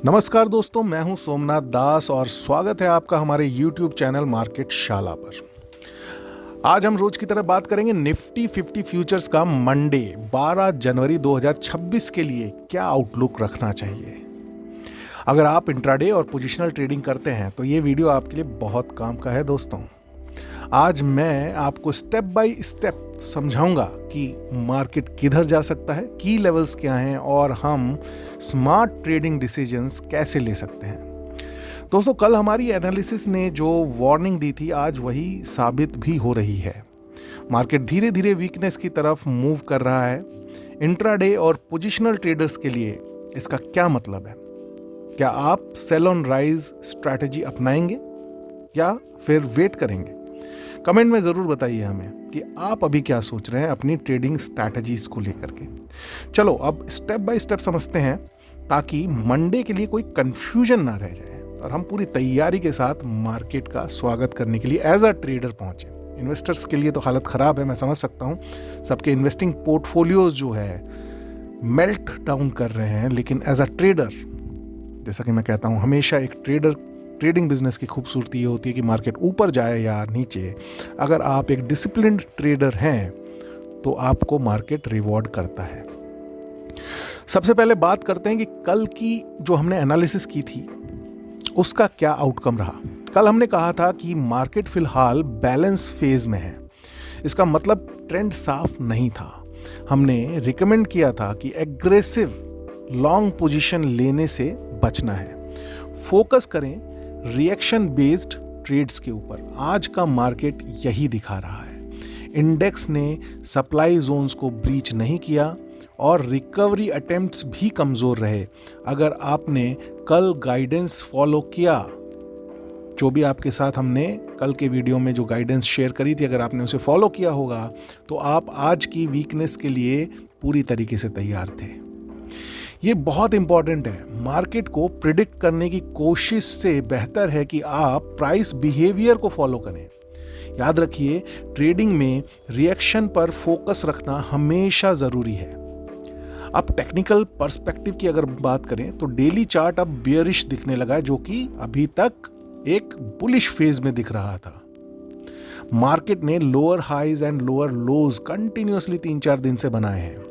नमस्कार दोस्तों, मैं हूं सोमनाथ दास और स्वागत है आपका हमारे YouTube चैनल मार्केट शाला पर। आज हम रोज की तरह बात करेंगे निफ्टी 50 फ्यूचर्स का मंडे 12 जनवरी 2026 के लिए क्या आउटलुक रखना चाहिए। अगर आप इंट्राडे और पोजिशनल ट्रेडिंग करते हैं तो ये वीडियो आपके लिए बहुत काम का है दोस्तों। आज मैं आपको स्टेप बाय स्टेप समझाऊंगा कि मार्केट किधर जा सकता है, की लेवल्स क्या हैं और हम स्मार्ट ट्रेडिंग डिसीजंस कैसे ले सकते हैं। दोस्तों, कल हमारी एनालिसिस ने जो वार्निंग दी थी आज वही साबित भी हो रही है। मार्केट धीरे धीरे वीकनेस की तरफ मूव कर रहा है। इंट्राडे और पोजिशनल ट्रेडर्स के लिए इसका क्या मतलब है? क्या आप सेल ऑन राइज स्ट्रैटेजी अपनाएंगे या फिर वेट करेंगे? कमेंट में ज़रूर बताइए हमें कि आप अभी क्या सोच रहे हैं अपनी ट्रेडिंग स्ट्रैटेजीज को लेकर के। चलो अब स्टेप बाय स्टेप समझते हैं ताकि मंडे के लिए कोई कंफ्यूजन ना रह जाए और हम पूरी तैयारी के साथ मार्केट का स्वागत करने के लिए एज अ ट्रेडर पहुंचे। इन्वेस्टर्स के लिए तो हालत ख़राब है, मैं समझ सकता हूं। सबके इन्वेस्टिंग पोर्टफोलियोज जो है मेल्ट डाउन कर रहे हैं, लेकिन एज अ ट्रेडर, जैसा कि मैं कहता हूं, हमेशा एक ट्रेडिंग बिजनेस की खूबसूरती ये होती है कि मार्केट ऊपर जाए या नीचे, अगर आप एक डिसिप्लिन्ड ट्रेडर हैं तो आपको मार्केट रिवॉर्ड करता है। सबसे पहले बात करते हैं कि कल की जो हमने एनालिसिस की थी उसका क्या आउटकम रहा। कल हमने कहा था कि मार्केट फिलहाल बैलेंस फेज में है। इसका मतलब ट्रेंड साफ नहीं था। हमने रिकमेंड किया था कि एग्रेसिव लॉन्ग पोजीशन लेने से बचना है। फोकस करें रिएक्शन बेस्ड ट्रेड्स के ऊपर। आज का मार्केट यही दिखा रहा है। इंडेक्स ने सप्लाई जोन्स को ब्रीच नहीं किया और रिकवरी अटेम्प्ट्स भी कमजोर रहे। अगर आपने कल गाइडेंस फॉलो किया, जो भी आपके साथ हमने कल के वीडियो में जो गाइडेंस शेयर करी थी, अगर आपने उसे फॉलो किया होगा तो आप आज की वीकनेस के लिए पूरी तरीके से तैयार थे। ये बहुत इंपॉर्टेंट है। मार्केट को प्रिडिक्ट करने की कोशिश से बेहतर है कि आप प्राइस बिहेवियर को फॉलो करें। याद रखिए, ट्रेडिंग में रिएक्शन पर फोकस रखना हमेशा जरूरी है। अब टेक्निकल पर्सपेक्टिव की अगर बात करें तो डेली चार्ट अब बियरिश दिखने लगा है, जो कि अभी तक एक बुलिश फेज में दिख रहा था। मार्केट ने lower highs and lower lows continuously 3-4 दिन से बनाए हैं।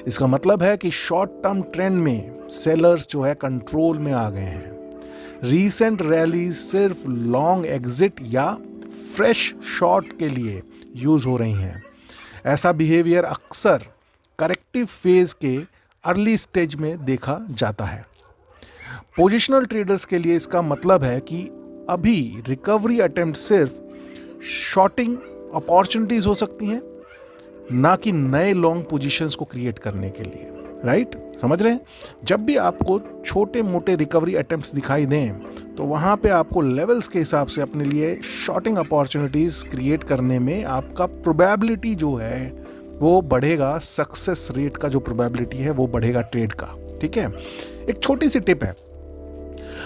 इसका मतलब है कि शॉर्ट टर्म ट्रेंड में सेलर्स जो है कंट्रोल में आ गए हैं। रीसेंट रैलीज सिर्फ लॉन्ग एग्जिट या फ्रेश शॉर्ट के लिए यूज हो रही हैं। ऐसा बिहेवियर अक्सर करेक्टिव फेज के अर्ली स्टेज में देखा जाता है। पोजिशनल ट्रेडर्स के लिए इसका मतलब है कि अभी रिकवरी अटेम्प्ट सिर्फ शॉर्टिंग अपॉर्चुनिटीज हो सकती हैं, ना कि नए लॉन्ग पोजीशंस को क्रिएट करने के लिए। राइट? समझ रहे हैं? जब भी आपको छोटे मोटे रिकवरी अटेम्प्ट्स दिखाई दें तो वहां पे आपको लेवल्स के हिसाब से अपने लिए शॉर्टिंग अपॉर्चुनिटीज क्रिएट करने में आपका प्रोबेबिलिटी जो है वो बढ़ेगा। सक्सेस रेट का जो प्रोबेबिलिटी है वो बढ़ेगा ट्रेड का। ठीक है? एक छोटी सी टिप है,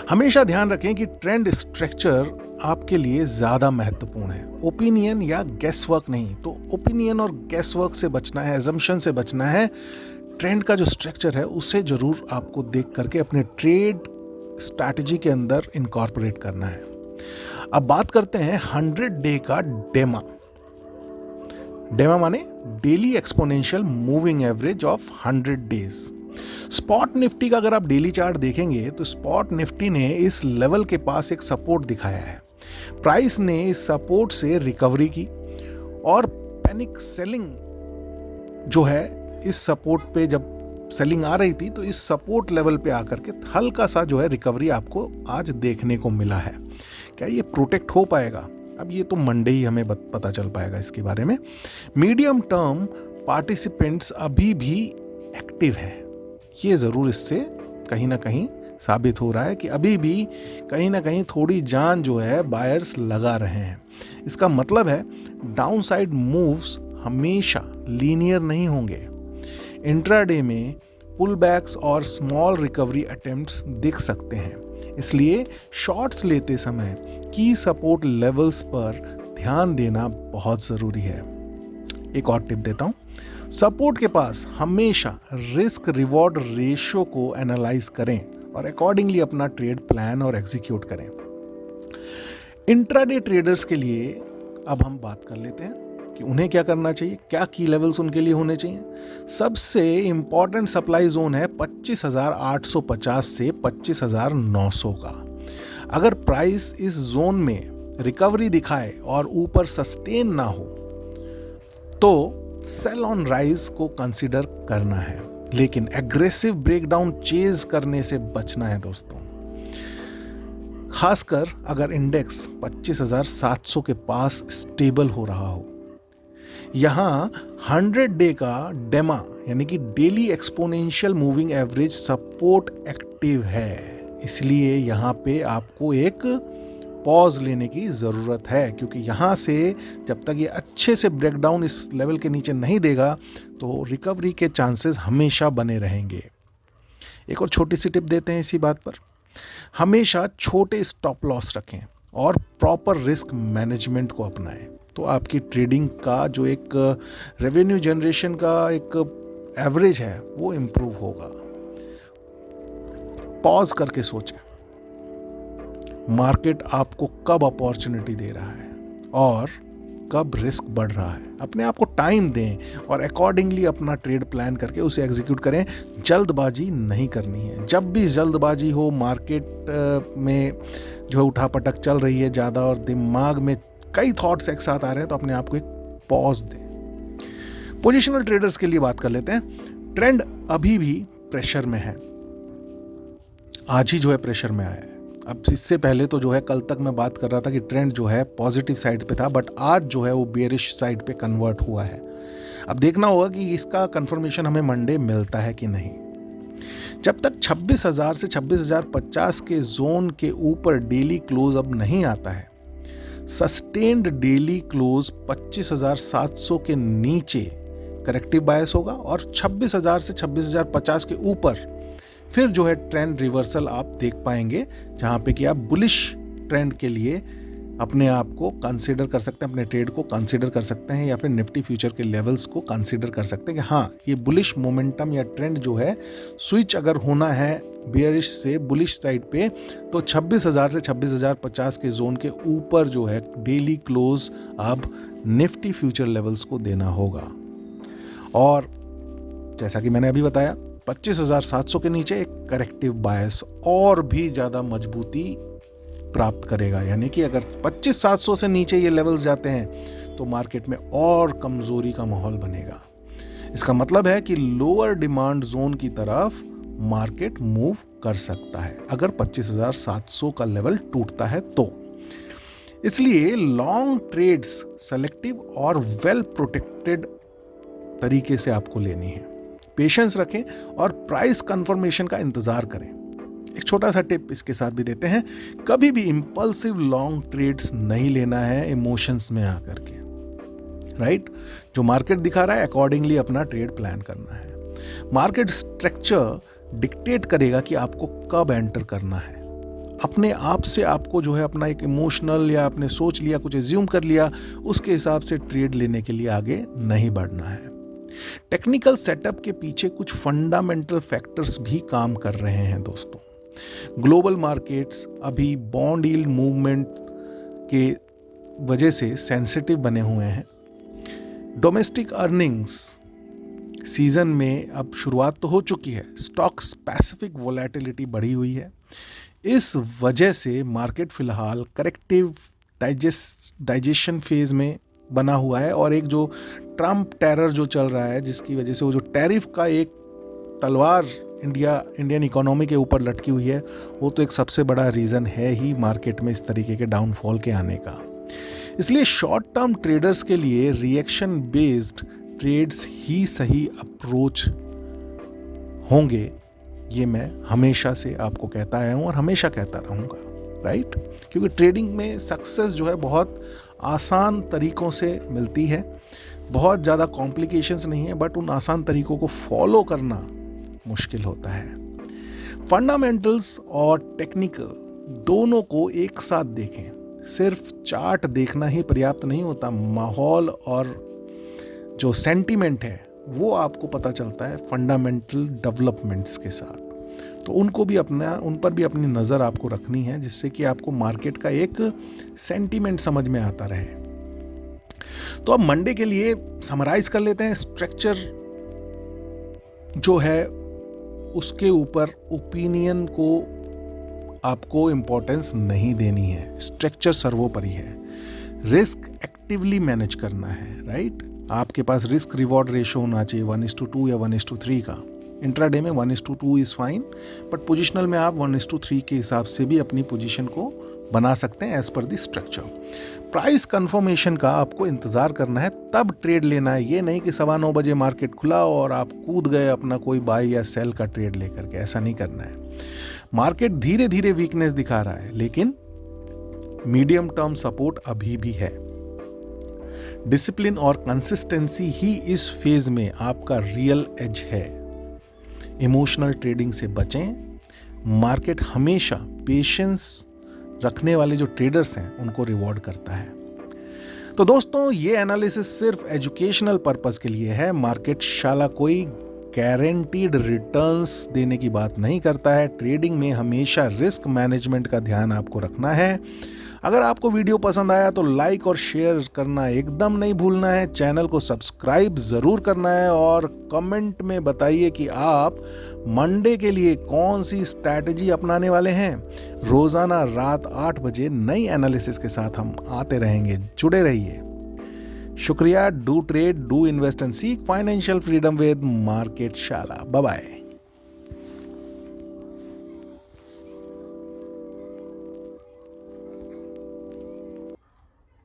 हमेशा ध्यान रखें कि ट्रेंड स्ट्रक्चर आपके लिए ज्यादा महत्वपूर्ण है, ओपिनियन या गैस वर्क नहीं। तो ओपिनियन और गैस वर्क से बचना है, एजम्पशन से बचना है। ट्रेंड का जो स्ट्रक्चर है उसे जरूर आपको देख करके अपने ट्रेड स्ट्रैटेजी के अंदर इनकॉर्पोरेट करना है। अब बात करते हैं 100 डे का डेमा। डेमा माने daily exponential moving average of 100 days. Spot Nifty का अगर आप डेली चार्ट देखेंगे तो स्पॉट निफ्टी ने इस लेवल के पास एक सपोर्ट दिखाया है। प्राइस ने इस सपोर्ट से रिकवरी की और पैनिक सेलिंग जो है, इस सपोर्ट पे जब सेलिंग आ रही थी तो इस सपोर्ट लेवल पे आकर के हल्का सा जो है रिकवरी आपको आज देखने को मिला है। क्या ये प्रोटेक्ट हो पाएगा? अब ये तो मंडे ही हमें पता चल पाएगा इसके बारे में। मीडियम टर्म पार्टिसिपेंट्स अभी भी एक्टिव हैं। ये ज़रूर इससे कहीं ना कहीं साबित हो रहा है कि अभी भी कहीं ना कहीं थोड़ी जान जो है बायर्स लगा रहे हैं। इसका मतलब है डाउनसाइड मूव्स हमेशा लीनियर नहीं होंगे। इंट्राडे में पुल बैक्स और स्मॉल रिकवरी अटेम्प्ट्स दिख सकते हैं। इसलिए शॉर्ट्स लेते समय की सपोर्ट लेवल्स पर ध्यान देना बहुत ज़रूरी है। एक और टिप देता हूँ, सपोर्ट के पास हमेशा रिस्क रिवॉर्ड रेशियो को एनालाइज करें और अकॉर्डिंगली अपना ट्रेड प्लान और एग्जीक्यूट करें। इंट्राडे ट्रेडर्स के लिए अब हम बात कर लेते हैं कि उन्हें क्या करना चाहिए, क्या की लेवल्स उनके लिए होने चाहिए। सबसे इंपॉर्टेंट सप्लाई जोन है 25,850 से 25,900 का। अगर प्राइस इस जोन में रिकवरी दिखाए और ऊपर सस्टेन ना हो तो सेल ऑन राइज को कंसीडर करना है, लेकिन एग्रेसिव ब्रेकडाउन चेज करने से बचना है दोस्तों। खासकर अगर इंडेक्स 25,700 के पास स्टेबल हो रहा हो। यहां 100 डे का डेमा यानी कि daily exponential moving average support active है, इसलिए यहां पे आपको एक पॉज लेने की जरूरत है, क्योंकि यहां से जब तक ये अच्छे से ब्रेकडाउन इस लेवल के नीचे नहीं देगा तो रिकवरी के चांसेस हमेशा बने रहेंगे। एक और छोटी सी टिप देते हैं इसी बात पर, हमेशा छोटे स्टॉप लॉस रखें और प्रॉपर रिस्क मैनेजमेंट को अपनाएं, तो आपकी ट्रेडिंग का जो एक रेवेन्यू जनरेशन का एक एवरेज है वो इम्प्रूव होगा। पॉज करके सोचें, मार्केट आपको कब अपॉर्चुनिटी दे रहा है और कब रिस्क बढ़ रहा है। अपने आप को टाइम दें और अकॉर्डिंगली अपना ट्रेड प्लान करके उसे एग्जीक्यूट करें। जल्दबाजी नहीं करनी है। जब भी जल्दबाजी हो, मार्केट में जो उठापटक चल रही है ज़्यादा और दिमाग में कई थॉट्स एक साथ आ रहे हैं, तो अपने आप को एक पॉज दें। पोजिशनल ट्रेडर्स के लिए बात कर लेते हैं। ट्रेंड अभी भी प्रेशर में है, आज ही जो है प्रेशर में आया है। अब इससे पहले तो जो है कल तक मैं बात कर रहा था कि ट्रेंड जो है पॉजिटिव साइड पे था, बट आज जो है वो बेरिश साइड पे कन्वर्ट हुआ है। अब देखना होगा कि इसका कंफर्मेशन हमें मंडे मिलता है कि नहीं। जब तक 26,000 से 26,050 के जोन के ऊपर डेली क्लोज अब नहीं आता है, सस्टेन्ड डेली क्लोज 25,700 के नीचे करेक्टिव बायस होगा और 26,000 से 26,050 के ऊपर फिर जो है ट्रेंड रिवर्सल आप देख पाएंगे, जहां पे कि आप बुलिश ट्रेंड के लिए अपने आप को कंसीडर कर सकते हैं, अपने ट्रेड को कंसीडर कर सकते हैं, या फिर निफ्टी फ्यूचर के लेवल्स को कंसीडर कर सकते हैं कि हाँ, ये बुलिश मोमेंटम या ट्रेंड जो है स्विच अगर होना है बेयरिश से बुलिश साइड पे, तो 26,000 से 26,050 के जोन के ऊपर जो है डेली क्लोज अब निफ्टी फ्यूचर लेवल्स को देना होगा। और जैसा कि मैंने अभी बताया, 25,700 के नीचे एक करेक्टिव बायस और भी ज़्यादा मजबूती प्राप्त करेगा। यानी कि अगर 25,700 से नीचे ये लेवल्स जाते हैं तो मार्केट में और कमज़ोरी का माहौल बनेगा। इसका मतलब है कि लोअर डिमांड जोन की तरफ मार्केट मूव कर सकता है अगर 25,700 का लेवल टूटता है तो। इसलिए लॉन्ग ट्रेड्स सेलेक्टिव और वेल प्रोटेक्टेड तरीके से आपको लेनी है। पेशेंस रखें और प्राइस कंफर्मेशन का इंतजार करें। एक छोटा सा टिप इसके साथ भी देते हैं, कभी भी इंपल्सिव लॉन्ग ट्रेड्स नहीं लेना है इमोशंस में आकर के, राइट। जो मार्केट दिखा रहा है अकॉर्डिंगली अपना ट्रेड प्लान करना है। मार्केट स्ट्रक्चर डिक्टेट करेगा कि आपको कब एंटर करना है। अपने आप से आपको जो है अपना एक इमोशनल या आपने सोच लिया, कुछ एज्यूम कर लिया, उसके हिसाब से ट्रेड लेने के लिए आगे नहीं बढ़ना है। टेक्निकल सेटअप के पीछे कुछ फंडामेंटल फैक्टर्स भी काम कर रहे हैं दोस्तों। ग्लोबल मार्केट्स अभी बॉन्ड यील्ड मूवमेंट के वजह से सेंसिटिव बने हुए हैं। डोमेस्टिक अर्निंग्स सीजन में अब शुरुआत तो हो चुकी है, स्टॉक स्पेसिफिक वोलेटिलिटी बढ़ी हुई है। इस वजह से मार्केट फिलहाल करेक्टिव डाइजेशन फेज में बना हुआ है, और एक जो ट्रम्प टेरर जो चल रहा है, जिसकी वजह से वो जो टैरिफ का एक तलवार इंडियन इकोनॉमी के ऊपर लटकी हुई है, वो तो एक सबसे बड़ा रीज़न है ही मार्केट में इस तरीके के डाउनफॉल के आने का। इसलिए शॉर्ट टर्म ट्रेडर्स के लिए रिएक्शन बेस्ड ट्रेड्स ही सही अप्रोच होंगे, ये मैं हमेशा से आपको कहता आया हूँ और हमेशा कहता रहूँगा, राइट। क्योंकि ट्रेडिंग में सक्सेस जो है बहुत आसान तरीकों से मिलती है, बहुत ज़्यादा कॉम्प्लिकेशंस नहीं है, बट उन आसान तरीकों को फॉलो करना मुश्किल होता है। फंडामेंटल्स और टेक्निकल दोनों को एक साथ देखें। सिर्फ चार्ट देखना ही पर्याप्त नहीं होता, माहौल और जो सेंटीमेंट है वो आपको पता चलता है फंडामेंटल डेवलपमेंट्स के साथ। तो उन पर भी अपनी नज़र आपको रखनी है, जिससे कि आपको मार्केट का एक सेंटीमेंट समझ में आता रहे। तो अब मंडे के लिए समराइज कर लेते हैं। स्ट्रक्चर जो है उसके ऊपर ओपिनियन को आपको इंपॉर्टेंस नहीं देनी है, स्ट्रक्चर सर्वोपरि है। रिस्क एक्टिवली मैनेज करना है, राइट। आपके पास रिस्क रिवॉर्ड रेशो होना चाहिए 1:2 या 1:3 का। इंट्राडे में 1:2 इज फाइन, बट पोजिशनल में आप 1:3 के हिसाब से भी अपनी पोजीशन को बना सकते हैं as per the structure. Price confirmation का आपको इंतजार करना है, तब ट्रेड लेना है। ये नहीं कि 9:15 बजे मार्केट खुला और आप कूद गए अपना कोई बाय या सेल का ट्रेड लेकर के, ऐसा नहीं करना है। मार्केट धीरे धीरे वीकनेस दिखा रहा है, लेकिन मीडियम टर्म सपोर्ट अभी भी है। डिसिप्लिन और कंसिस्टेंसी ही इस फेज में आपका रियल एज है। इमोशनल ट्रेडिंग से बचें। मार्केट हमेशा पेशेंस रखने वाले जो ट्रेडर्स हैं उनको रिवॉर्ड करता है। तो दोस्तों, ये एनालिसिस सिर्फ एजुकेशनल पर्पस के लिए है। मार्केट शाला कोई गारंटीड रिटर्न्स देने की बात नहीं करता है। ट्रेडिंग में हमेशा रिस्क मैनेजमेंट का ध्यान आपको रखना है। अगर आपको वीडियो पसंद आया तो लाइक और शेयर करना एकदम नहीं भूलना है। चैनल को सब्सक्राइब जरूर करना है और कमेंट में बताइए कि आप मंडे के लिए कौन सी स्ट्रैटेजी अपनाने वाले हैं। रोजाना रात 8 बजे नई एनालिसिस के साथ हम आते रहेंगे, जुड़े रहिए। शुक्रिया। Do trade, do invest and seek financial freedom with Market Shala. Bye bye.